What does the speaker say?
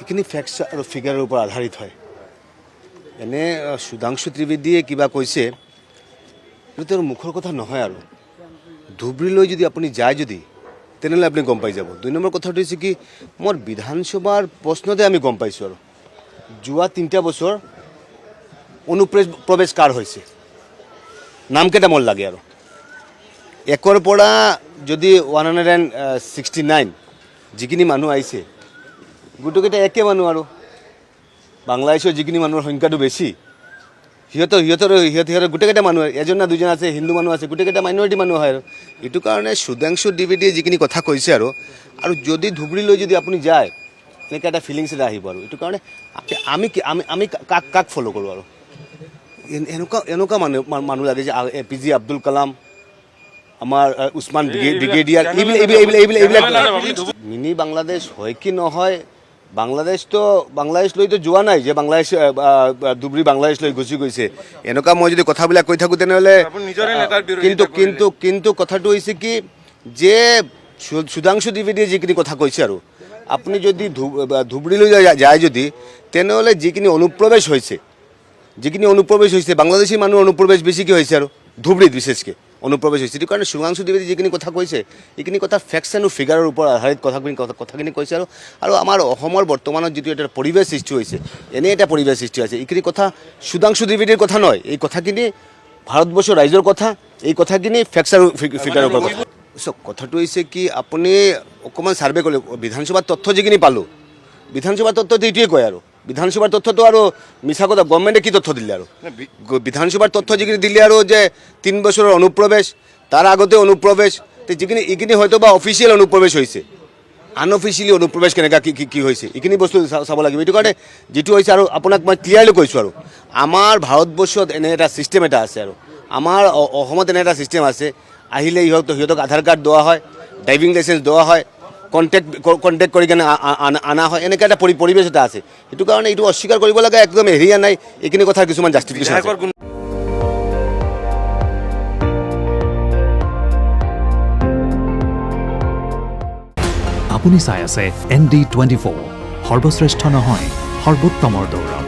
এইখিনি ফেক্টছ আৰু ফিগাৰৰ ওপৰত আধাৰিত হয়। এনে সুধাংশু ত্ৰিবেদীয়ে কিবা কৈছে এইটো তেওঁৰ মুখৰ কথা নহয় আৰু ধুবুৰীলৈ যদি আপুনি যায় যদি তেনেহ'লে আপুনি গম পাই যাব। 2 নম্বৰ কথাটো হৈছে কি মোৰ বিধানসভাৰ প্ৰশ্নতে আমি গম পাইছোঁ আৰু যোৱা 3টা বছৰ অনুপ্ৰৱেশ কাৰ হৈছে নামকেইটা মোৰ লাগে আৰু 1ৰ পৰা যদি 169 যিখিনি মানুহ আহিছে গোটেইকেইটা একে মানুহ আৰু বাংলাদেশৰ যিখিনি মানুহৰ সংখ্যাটো বেছি সিহঁতৰ গোটেইকেইটা মানুহ এজন না দুজন আছে হিন্দু মানুহ আছে গোটেইকেইটা মাইনৰিটি মানুহ হয় আৰু এইটো কাৰণে সুধাংশু ত্ৰিবেদীয়ে যিখিনি কথা কৈছে আৰু যদি ধুবুৰীলৈ যদি আপুনি যায় তেনেকৈ এটা ফিলিংছ এটা আহিব আৰু এইটো কাৰণে আমি কাক ফ'ল' কৰোঁ আৰু এনেকুৱা মানুহ লাগে যে APJ আব্দুল কালাম আমাৰ উছমান ব্ৰিগেডিয়াৰ এইবিলাক মিনি বাংলাদেশ হয় কি নহয় বাংলাদেশলৈতো যোৱা নাই যে বাংলাদেশ ধুবুৰী বাংলাদেশলৈ গুচি গৈছে এনেকুৱা মই যদি কথাবিলাক কৈ থাকোঁ তেনেহ'লে কিন্তু কথাটো হৈছে কি যে সুধাংশু ত্ৰিবেদীয়ে যিখিনি কথা কৈছে আৰু আপুনি যদি ধুবুৰীলৈ যায় যদি তেনেহ'লে যিখিনি অনুপ্ৰৱেশ হৈছে বাংলাদেশী মানুহৰ অনুপ্ৰৱেশ বেছিকৈ হৈছে আৰু ধুবুৰীত বিশেষকৈ অনুপ্ৰৱেশ হৈছে সেইটো কাৰণে সুধাংশু ত্ৰিবেদী যিখিনি কথা কৈছে এইখিনি কথা ফেক্টছ এণ্ড ফিগাৰৰ ওপৰত আধাৰিত কথাখিনি কৈছে আৰু আমাৰ অসমৰ বৰ্তমানত যিটো এটা পৰিৱেশ সৃষ্টি হৈছে এনে এটা পৰিৱেশ সৃষ্টি হৈছে এইখিনি কথা সুধাংশু ত্ৰিবেদীৰ কথা নহয় এই কথাখিনি ভাৰতবৰ্ষৰ ৰাইজৰ কথা এই কথাখিনি ফেক্টছ আৰু ফিগাৰৰ ওপৰত কথা কথাটো হৈছে কি আপুনি অকণমান ছাৰ্ভে কৰিলে বিধানসভাৰ তথ্য যিখিনি পালোঁ বিধানসভাৰ তথ্যটো এইটোৱে কয় আৰু বিধানসভাৰ তথ্যটো আৰু মিছা কথা গভৰ্ণমেণ্টে কি তথ্য দিলে আৰু বিধানসভাৰ তথ্য যিখিনি দিলে আৰু যে 3 বছৰৰ অনুপ্ৰৱেশ তাৰ আগতে অনুপ্ৰৱেশ এইখিনি হয়তো বা অফিচিয়েল অনুপ্ৰৱেশ হৈছে আনঅফিচিয়েলি অনুপ্ৰৱেশ কেনেকুৱা কি হৈছে এইখিনি বস্তু চাব লাগিব এইটো কাৰণে যিটো হৈছে আৰু আপোনাক মই ক্লিয়াৰলি কৈছোঁ আৰু আমাৰ ভাৰতবৰ্ষত এনে এটা ছিষ্টেম এটা আছে আৰু আমাৰ অসমত এনে এটা ছিষ্টেম আছে আহিলে সিহঁতক আধাৰ কাৰ্ড দিয়া হয় ড্ৰাইভিং লাইচেঞ্চ দিয়া হয় কণ্টেক্ট কৰি কেনে অনা হয় এনেকৈ এটা পৰিৱেশ এটা আছে সেইটো কাৰণে এইটো অস্বীকাৰ কৰিব লগা একদম হেৰিয়া নাই এইখিনি কথাৰ কিছুমান জাষ্টিফিকেশ্যন আছে আপুনি চাই আছে ND24 সৰ্বশ্ৰেষ্ঠ নহয় সৰ্বোত্তমৰ দৌৰ